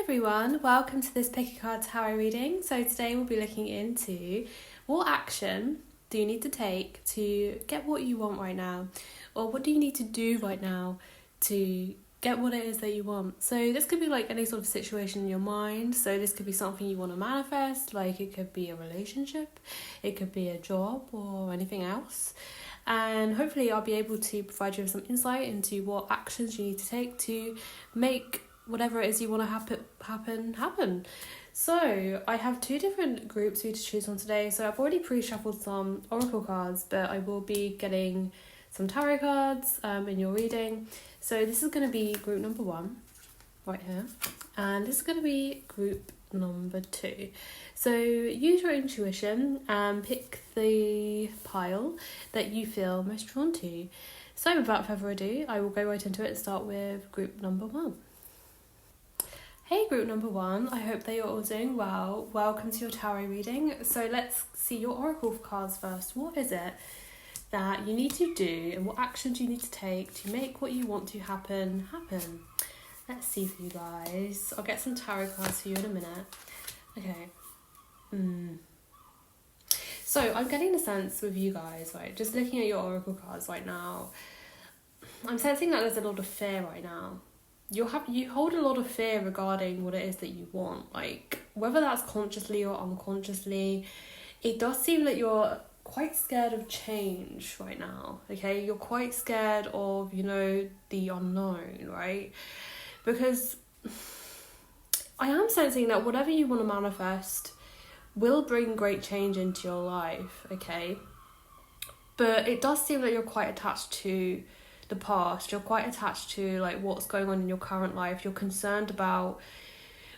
everyone, welcome to this Pick a Card Tarot reading. So today we'll be looking into what action do you need to take to get what you want right now, or what do you need to do right now to get what it is that you want. So this could be like any sort of situation in your mind. So this could be something you want to manifest, like it could be a relationship, it could be a job or anything else. And hopefully I'll be able to provide you with some insight into what actions you need to take to make whatever it is you want to happen. So I have two different groups for you to choose from today. So I've already pre-shuffled some oracle cards, but I will be getting some tarot cards in your reading. So this is going to be group number 1 right here, and this is going to be group number 2. So use your intuition and pick the pile that you feel most drawn to. So without further ado, I will go right into it and start with group number 1. Hey group number 1, I hope that you're all doing well. Welcome to your tarot reading. So let's see your oracle cards first. What is it that you need to do and what actions you need to take to make what you want to happen? Let's see for you guys. I'll get some tarot cards for you in a minute. Okay. So I'm getting a sense with you guys, right? Just looking at your oracle cards right now, I'm sensing that there's a lot of fear right now. You hold a lot of fear regarding what it is that you want, like whether that's consciously or unconsciously. It does seem that you're quite scared of change right now. Okay, you're quite scared of the unknown, right? Because I am sensing that whatever you want to manifest will bring great change into your life, okay? But it does seem that you're quite attached to the past. You're quite attached to like what's going on in your current life. You're concerned about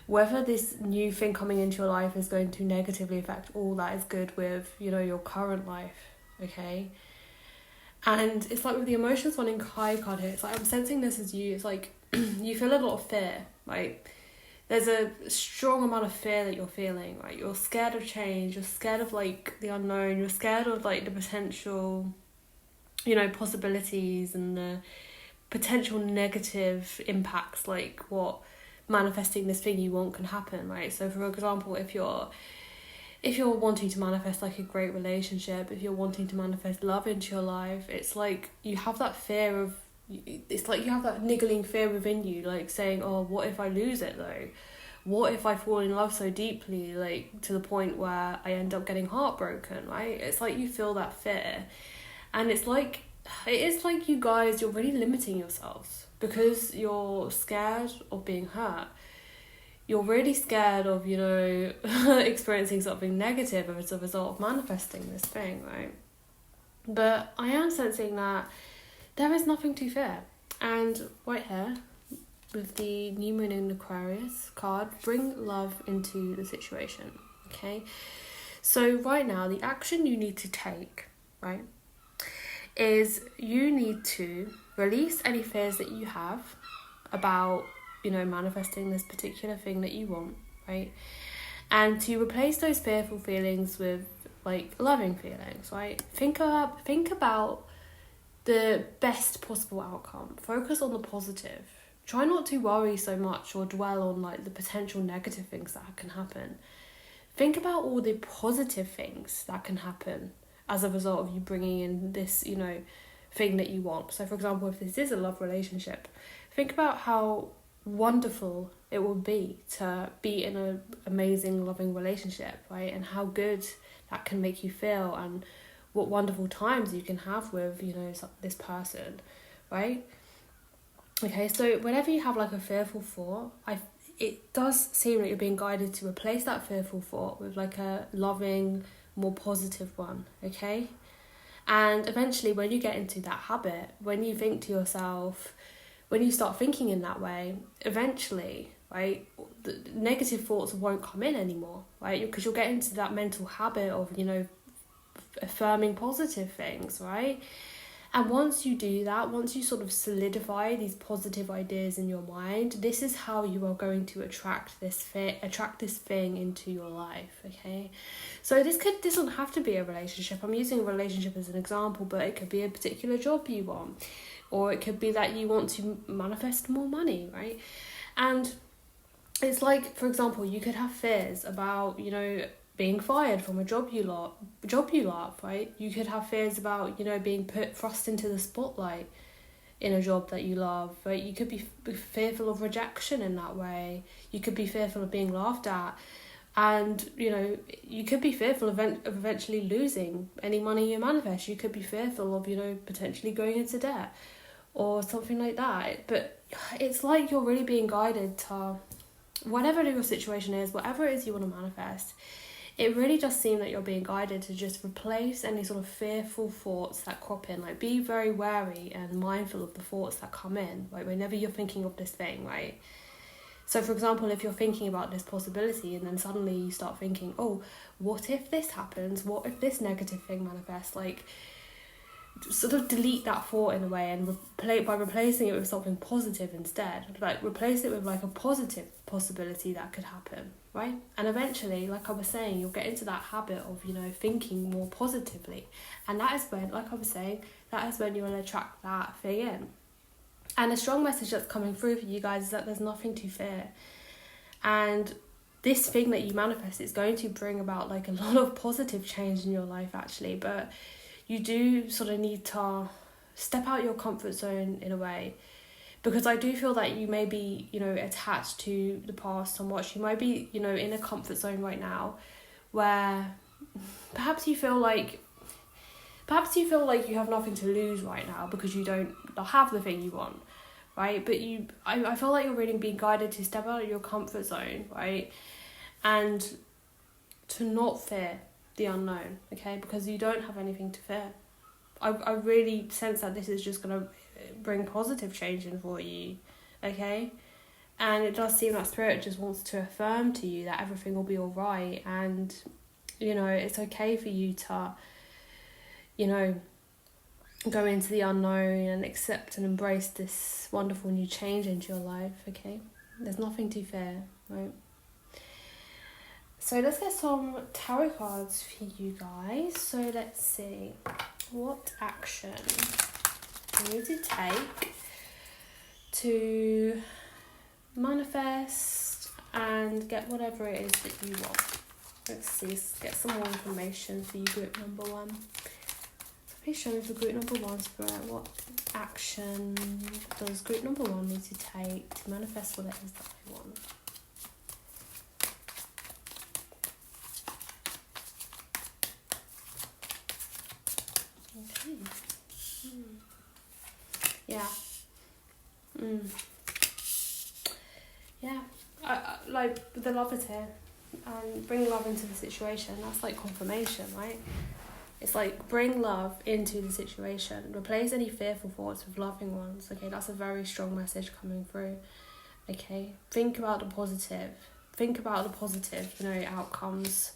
whether this new thing coming into your life is going to negatively affect all that is good with your current life, okay? And it's like with the emotions one in Kai card here, it's like I'm sensing this as you. It's like you feel a lot of fear, right? There's a strong amount of fear that you're feeling, right? You're scared of change, you're scared of like the unknown, you're scared of like the potential possibilities and the potential negative impacts, like what manifesting this thing you want can happen, right? So for example, if you're wanting to manifest like a great relationship, if you're wanting to manifest love into your life, it's like you have that fear of, it's like you have that niggling fear within you, like saying, oh, what if I lose it though? What if I fall in love so deeply, like to the point where I end up getting heartbroken, right? It's like you feel that fear. And it is like you guys, you're really limiting yourselves because you're scared of being hurt. You're really scared of, experiencing something negative as a result of manifesting this thing, right? But I am sensing that there is nothing to fear. And right here, with the new moon in Aquarius card, bring love into the situation, okay? So right now, the action you need to take, right, is you need to release any fears that you have about, manifesting this particular thing that you want, right? And to replace those fearful feelings with, like, loving feelings, right? Think about the best possible outcome. Focus on the positive. Try not to worry so much or dwell on, like, the potential negative things that can happen. Think about all the positive things that can happen as a result of you bringing in this, thing that you want. So, for example, if this is a love relationship, think about how wonderful it would be to be in an amazing, loving relationship, right? And how good that can make you feel and what wonderful times you can have with, this person, right? Okay, so whenever you have, like, a fearful thought, it does seem like you're being guided to replace that fearful thought with, like, a loving, more positive one, okay? And eventually when you get into that habit, when you think to yourself, when you start thinking in that way, eventually, right, the negative thoughts won't come in anymore, right? Because you'll get into that mental habit of, affirming positive things, right? And once you do that, once you sort of solidify these positive ideas in your mind, this is how you are going to attract this thing into your life, okay? So this doesn't have to be a relationship. I'm using a relationship as an example, but it could be a particular job you want, or it could be that you want to manifest more money, right? And it's like, for example, you could have fears about, you know, being fired from a job you love, right? You could have fears about, you know, being thrust into the spotlight in a job that you love, right? You could be fearful of rejection in that way. You could be fearful of being laughed at. And, you know, you could be fearful of eventually losing any money you manifest. You could be fearful of, you know, potentially going into debt or something like that. But it's like you're really being guided to, whatever your situation is, whatever it is you want to manifest, it really does seem that you're being guided to just replace any sort of fearful thoughts that crop in. Like, be very wary and mindful of the thoughts that come in, like, whenever you're thinking of this thing, right? So, for example, if you're thinking about this possibility and then suddenly you start thinking, oh, what if this happens? What if this negative thing manifests? Like, sort of delete that thought in a way and by replacing it with something positive instead. Like, replace it with like a positive possibility that could happen, right? And eventually, like I was saying, you'll get into that habit of, you know, thinking more positively. And that is when, like I was saying, that is when you'll attract that thing in. And a strong message that's coming through for you guys is that there's nothing to fear. And this thing that you manifest is going to bring about like a lot of positive change in your life, actually. But you do sort of need to step out your comfort zone in a way, because I do feel that you may be, you know, attached to the past somewhat. You might be, you know, in a comfort zone right now where perhaps you feel like you have nothing to lose right now because you don't have the thing you want, right? But I feel like you're really being guided to step out of your comfort zone, right? And to not fear the unknown, okay? Because you don't have anything to fear. I really sense that this is just going to bring positive change in for you, okay? And it does seem like Spirit just wants to affirm to you that everything will be all right, and, you know, it's okay for you to, you know, go into the unknown and accept and embrace this wonderful new change into your life, okay? There's nothing to fear, right? So let's get some tarot cards for you guys. So let's see, what action you need to take to manifest and get whatever it is that you want. Let's see, let's get some more information for you, group number one. Please show me for group number one, Spirit, what action does group number one need to take to manifest what it is that they want? Okay. Yeah. Yeah. I like the lovers here, and bring love into the situation. That's like confirmation, right? It's like, bring love into the situation. Replace any fearful thoughts with loving ones. Okay, that's a very strong message coming through. Okay, think about the positive. Think about the positive, you know, outcomes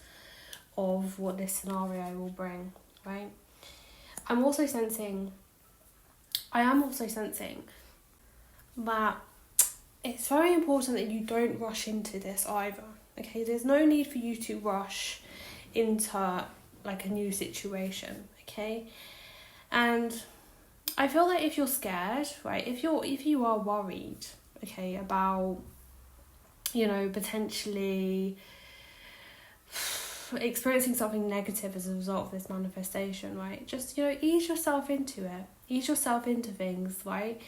of what this scenario will bring, right? I am also sensing that it's very important that you don't rush into this either. Okay, there's no need for you to rush into like a new situation, okay? And I feel like if you're scared, right, if you are worried, okay, about, you know, potentially experiencing something negative as a result of this manifestation, right, just, you know, ease yourself into it, ease yourself into things, right?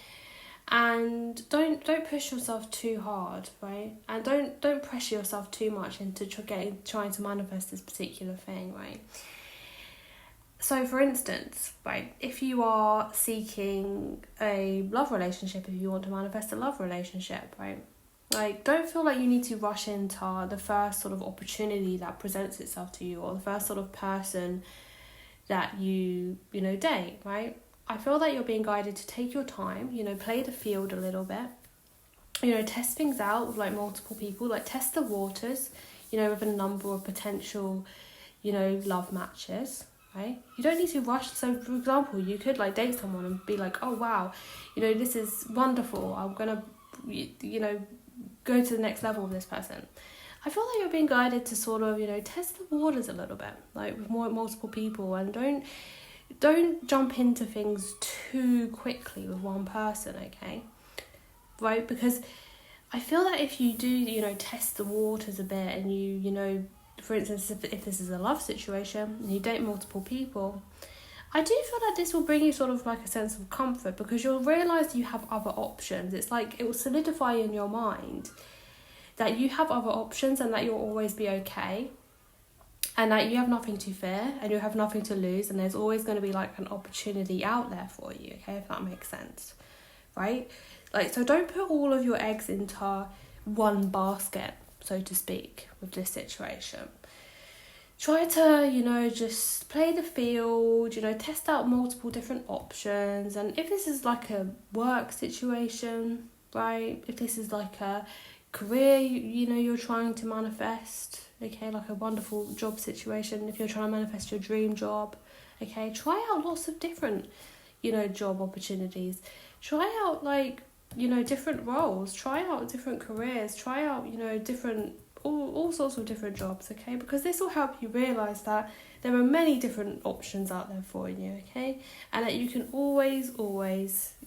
And don't push yourself too hard, right? And don't pressure yourself too much into trying to manifest this particular thing, right? So, for instance, right, if you are seeking a love relationship, if you want to manifest a love relationship, right, like, don't feel like you need to rush into the first sort of opportunity that presents itself to you, or the first sort of person that you know, date, right? I feel that you're being guided to take your time, you know, play the field a little bit, you know, test things out with like multiple people, like test the waters, you know, with a number of potential, you know, love matches, right? You don't need to rush. So, for example, you could like date someone and be like, oh wow, you know, this is wonderful, I'm gonna, you know, go to the next level with this person. I feel like you're being guided to sort of, you know, test the waters a little bit, like with multiple people, and don't jump into things too quickly with one person, okay? Right? Because I feel that if you do, you know, test the waters a bit, and you know, for instance, if this is a love situation and you date multiple people, I do feel that this will bring you sort of like a sense of comfort, because you'll realise you have other options. It's like it will solidify in your mind that you have other options, and that you'll always be okay, and that you have nothing to fear, and you have nothing to lose, and there's always going to be like an opportunity out there for you, okay, if that makes sense, right? Like, so don't put all of your eggs into one basket, so to speak, with this situation. Try to, you know, just play the field, you know, test out multiple different options. And if this is like a work situation, right, if this is like a career, you know, you're trying to manifest, okay, like a wonderful job situation, if you're trying to manifest your dream job, okay, try out lots of different, you know, job opportunities. Try out, like, you know, different roles, try out different careers, try out, you know, different, all sorts of different jobs, okay, because this will help you realise that there are many different options out there for you, okay, and that you can always,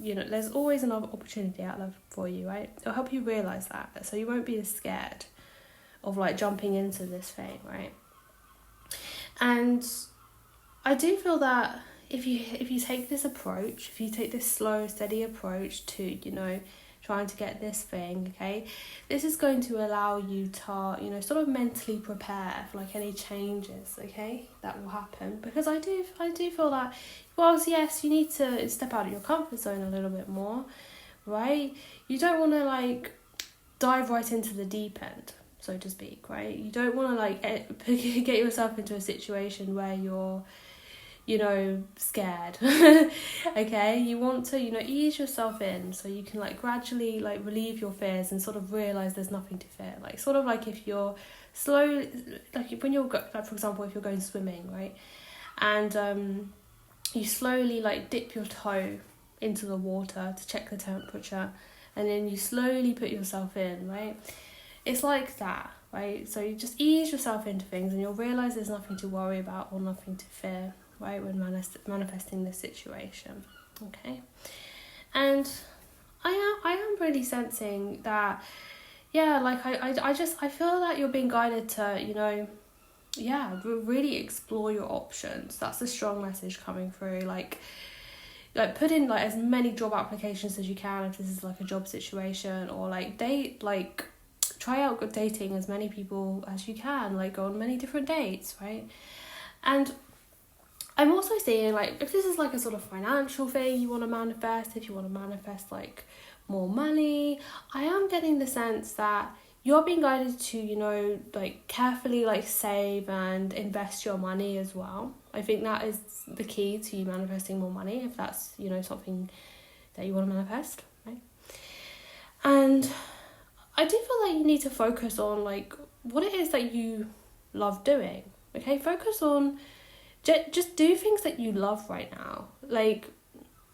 you know, there's always another opportunity out there for you, right? It'll help you realise that, so you won't be as scared of like jumping into this thing, right? And I do feel that if you take this approach, if you take this slow, steady approach to, you know, trying to get this thing, okay, this is going to allow you to, you know, sort of mentally prepare for like any changes, okay, that will happen. Because I do feel that, whilst yes, you need to step out of your comfort zone a little bit more, right? You don't want to like dive right into the deep end, so to speak, right? You don't want to like get yourself into a situation where you're, you know, scared. Okay, you want to, you know, ease yourself in so you can like gradually like relieve your fears and sort of realize there's nothing to fear. Like sort of like if you're slow, like when you're like, for example, if you're going swimming, right, and you slowly like dip your toe into the water to check the temperature, and then you slowly put yourself in, right? It's like that, right? So you just ease yourself into things, and you'll realize there's nothing to worry about or nothing to fear, right, when manifesting this situation, okay? And I am really sensing that, yeah, like I feel that you're being guided to, you know, yeah, really explore your options. That's a strong message coming through. Like put in like as many job applications as you can if this is like a job situation, or like try out dating as many people as you can, like go on many different dates, right? And I'm also seeing, like, if this is like a sort of financial thing you want to manifest, if you want to manifest like more money, I am getting the sense that you're being guided to, you know, like carefully like save and invest your money as well. I think that is the key to you manifesting more money, if that's, you know, something that you want to manifest, right? And I do feel like you need to focus on like what it is that you love doing, okay? Focus on just do things that you love right now. Like,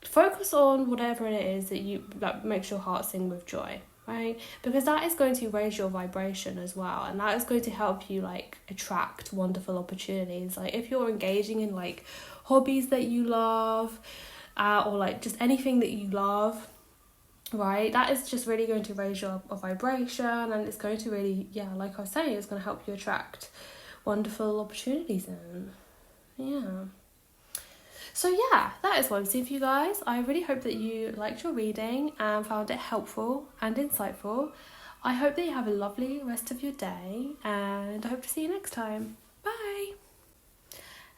focus on whatever it is that you that makes your heart sing with joy, right? Because that is going to raise your vibration as well, and that is going to help you like attract wonderful opportunities. Like if you're engaging in like hobbies that you love, or like just anything that you love, right, that is just really going to raise your vibration, and it's going to really, yeah, like I was saying, it's going to help you attract wonderful opportunities in. Yeah. So yeah, that is what I'm seeing for you guys. I really hope that you liked your reading and found it helpful and insightful. I hope that you have a lovely rest of your day, and I hope to see you next time. Bye!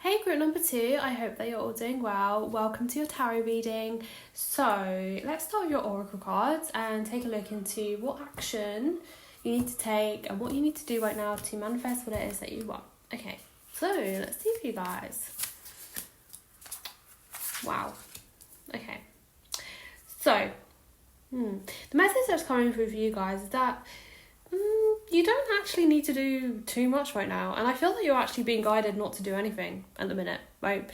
Hey group number 2, I hope that you're all doing well. Welcome to your tarot reading. So let's start with your oracle cards and take a look into what action you need to take and what you need to do right now to manifest what it is that you want. Okay, so let's see for you guys. Wow. Okay. So, the message that's coming through for you guys is that you don't actually need to do too much right now. And I feel that you're actually being guided not to do anything at the minute, right?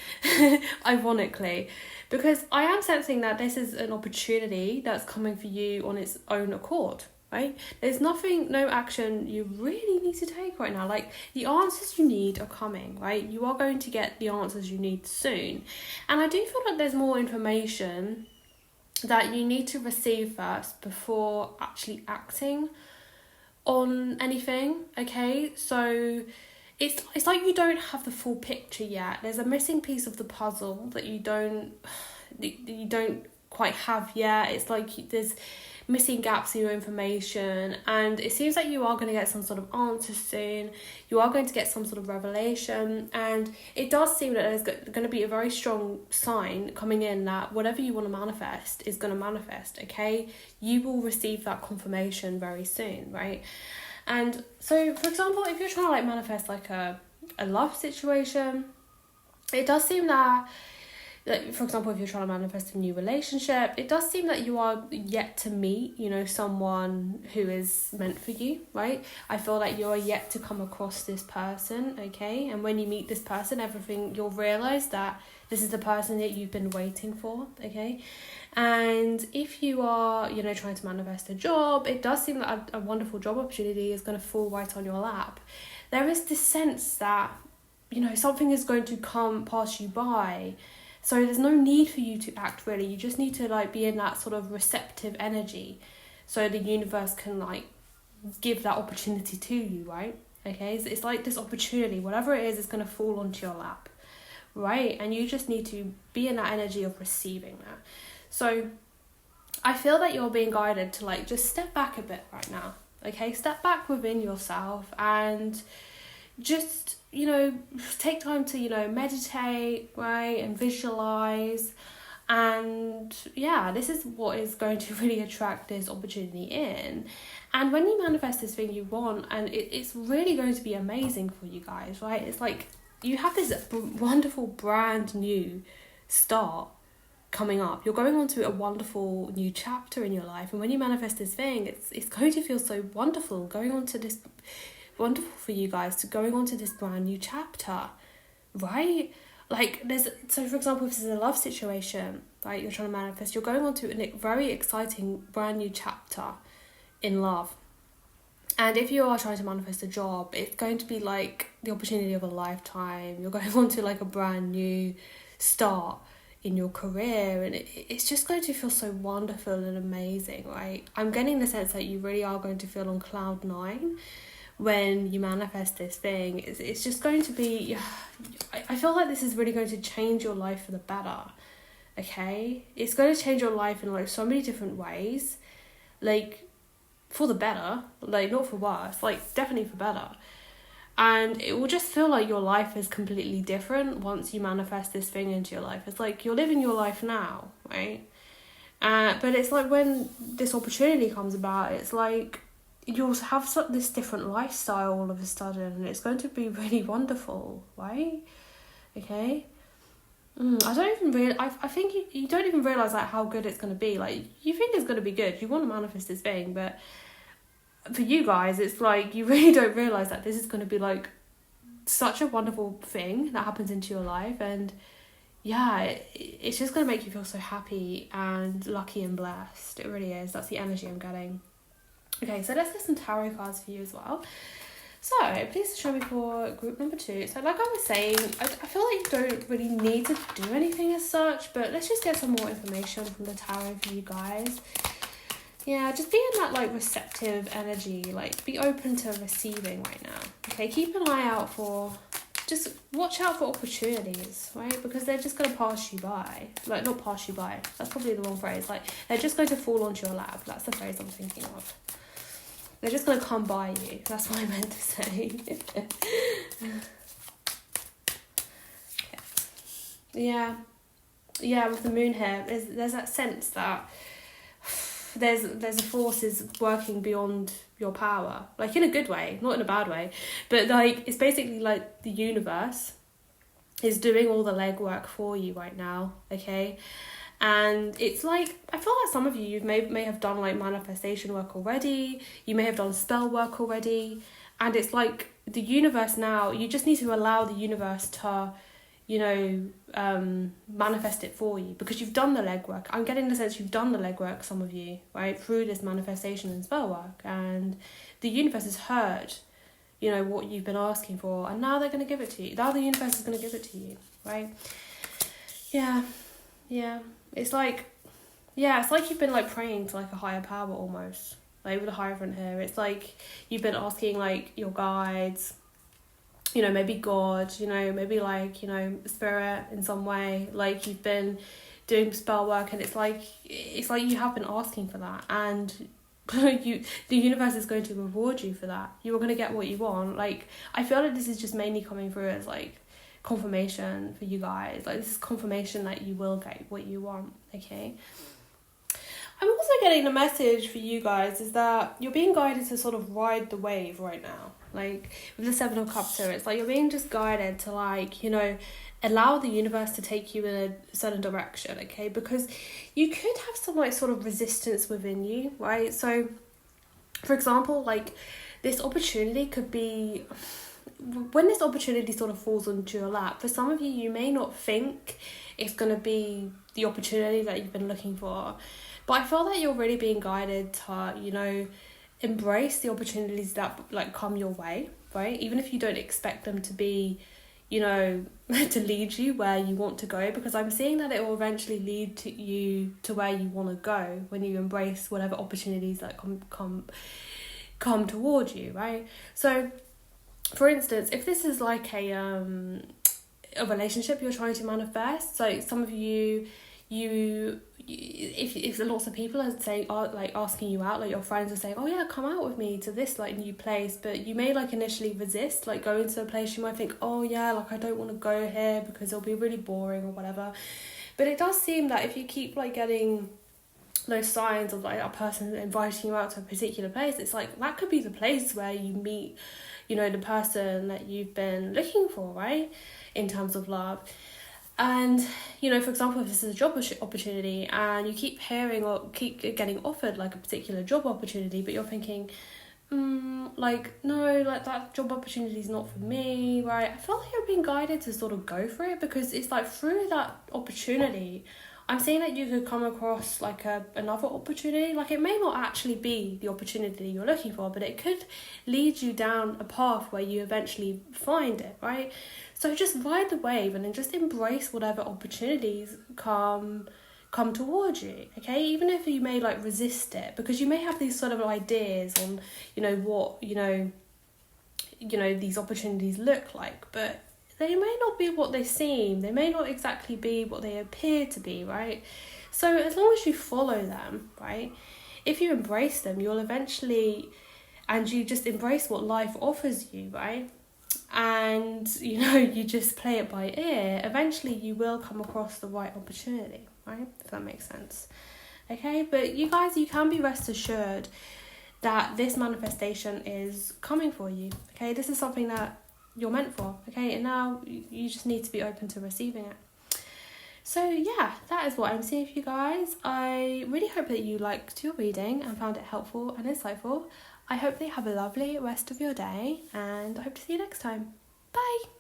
Ironically. Because I am sensing that this is an opportunity that's coming for you on its own accord, right? There's no action you really need to take right now. Like, the answers you need are coming, right? You are going to get the answers you need soon. And I do feel like there's more information that you need to receive first before actually acting on anything, okay? So it's like you don't have the full picture yet. There's a missing piece of the puzzle that you don't quite have yet. It's like there's missing gaps in your information, and it seems like you are going to get some sort of answer soon. You are going to get some sort of revelation, and it does seem that there's going to be a very strong sign coming in that whatever you want to manifest is going to manifest, okay? You will receive that confirmation very soon, right? And so, for example, if you're trying to like manifest like a love situation, it does seem that, for example, if you're trying to manifest a new relationship, it does seem that you are yet to meet, someone who is meant for you, right? I feel like you're yet to come across this person, okay? And when you meet this person, you'll realise that this is the person that you've been waiting for, okay? And if you are, trying to manifest a job, it does seem that a wonderful job opportunity is going to fall right on your lap. There is this sense that, something is going to come pass you by. So there's no need for you to act, really. You just need to like be in that sort of receptive energy so the universe can like give that opportunity to you, right? Okay, so it's like this opportunity, whatever it is going to fall onto your lap, right? And you just need to be in that energy of receiving that. So I feel that you're being guided to like just step back a bit right now, okay? Step back within yourself and just, take time to, meditate, right, and visualize. And yeah, this is what is going to really attract this opportunity in. And when you manifest this thing you want, and it's really going to be amazing for you guys, right? It's like you have this wonderful brand new start coming up. You're going on to a wonderful new chapter in your life. And when you manifest this thing, it's going to feel so wonderful going on to this... wonderful for you guys to going on to this brand new chapter, right? Like so for example, if this is a love situation, right, you're trying to manifest, you're going on to a very exciting brand new chapter in love. And if you are trying to manifest a job, it's going to be like the opportunity of a lifetime. You're going on to like a brand new start in your career, and it's just going to feel so wonderful and amazing, right? I'm getting the sense that you really are going to feel on cloud 9 when you manifest this thing. It's just going to be... I feel like this is really going to change your life for the better, okay? It's going to change your life in like so many different ways, like for the better, like not for worse, like definitely for better. And it will just feel like your life is completely different once you manifest this thing into your life. It's like you're living your life now, right? But it's like when this opportunity comes about, it's like you'll have this different lifestyle all of a sudden, and it's going to be really wonderful, right? Okay. I don't even really... I think you don't even realise like how good it's going to be. Like, you think it's going to be good. You want to manifest this thing, but for you guys, it's like you really don't realise that this is going to be like such a wonderful thing that happens into your life. And yeah, it's just going to make you feel so happy and lucky and blessed. It really is. That's the energy I'm getting. Okay, so let's get some tarot cards for you as well. So, please show me for group number 2. So, like I was saying, I feel like you don't really need to do anything as such, but let's just get some more information from the tarot for you guys. Yeah, just be in that, like, receptive energy. Like, be open to receiving right now. Okay, keep an eye out for... Just watch out for opportunities, right? Because they're just going to pass you by. Like, not pass you by. That's probably the wrong phrase. Like, they're just going to fall onto your lap. That's the phrase I'm thinking of. They're just going to come by you. That's what I meant to say. Yeah. Yeah, with the moon here, there's that sense that there's a force is working beyond your power. Like, in a good way, not in a bad way. But, like, it's basically like the universe is doing all the legwork for you right now, okay? And it's like, I feel like some of you may have done like manifestation work already. You may have done spell work already. And it's like the universe now, you just need to allow the universe to, manifest it for you. Because you've done the legwork. I'm getting the sense you've done the legwork, some of you, right? Through this manifestation and spell work. And the universe has heard, what you've been asking for. And now they're going to give it to you. Now the universe is going to give it to you, right? Yeah. It's like Yeah, it's like you've been like praying to like a higher power almost. Like with the Hierophant here, it's like you've been asking like your guides, you know, maybe God, you know, maybe like, you know, spirit in some way. Like you've been doing spell work, and it's like you have been asking for that, and the universe is going to reward you for that. You are going to get what you want. Like I feel like this is just mainly coming through as like confirmation for you guys. Like this is confirmation that you will get what you want. Okay. I'm also getting the message for you guys is that you're being guided to sort of ride the wave right now. Like with the Seven of Cups here, it's like you're being just guided to like, you know, allow the universe to take you in a certain direction, okay? Because you could have some like sort of resistance within you, right? So for example, like this opportunity could be, when this opportunity sort of falls onto your lap, for some of you, you may not think it's going to be the opportunity that you've been looking for. But I feel that you're really being guided to, you know, embrace the opportunities that like come your way, right? Even if you don't expect them to be, you know, to lead you where you want to go, because I'm seeing that it will eventually lead to you to where you want to go when you embrace whatever opportunities that come toward you, right? So, for instance, if this is like a relationship you're trying to manifest, so some of you if lots of people are like asking you out, like your friends are saying, oh yeah, come out with me to this like new place, but you may like initially resist like going to a place. You might think, oh yeah, like I don't want to go here because it'll be really boring or whatever. But it does seem that if you keep like getting those signs of like a person inviting you out to a particular place, it's like that could be the place where you meet, you know, the person that you've been looking for, right, in terms of love. And, you know, for example, if this is a job opportunity and you keep hearing or keep getting offered like a particular job opportunity, but you're thinking, like, no, like that job opportunity is not for me, right? I feel like you're being guided to sort of go for it, because it's like through that opportunity, I'm saying that you could come across like another opportunity. Like it may not actually be the opportunity you're looking for, but it could lead you down a path where you eventually find it, right? So just ride the wave and then just embrace whatever opportunities come towards you, okay? Even if you may like resist it, because you may have these sort of ideas on, you know, what, you know, these opportunities look like, but they may not be what they seem. They may not exactly be what they appear to be, right? So as long as you follow them, right, if you embrace them, you'll eventually, and you just embrace what life offers you, right, and, you know, you just play it by ear, eventually you will come across the right opportunity, right, if that makes sense. Okay, but you guys, you can be rest assured that this manifestation is coming for you, okay? This is something that you're meant for, okay? And now you just need to be open to receiving it. So yeah, that is what I'm seeing for you guys. I really hope that you liked your reading and found it helpful and insightful. I hope that you have a lovely rest of your day, and I hope to see you next time. Bye!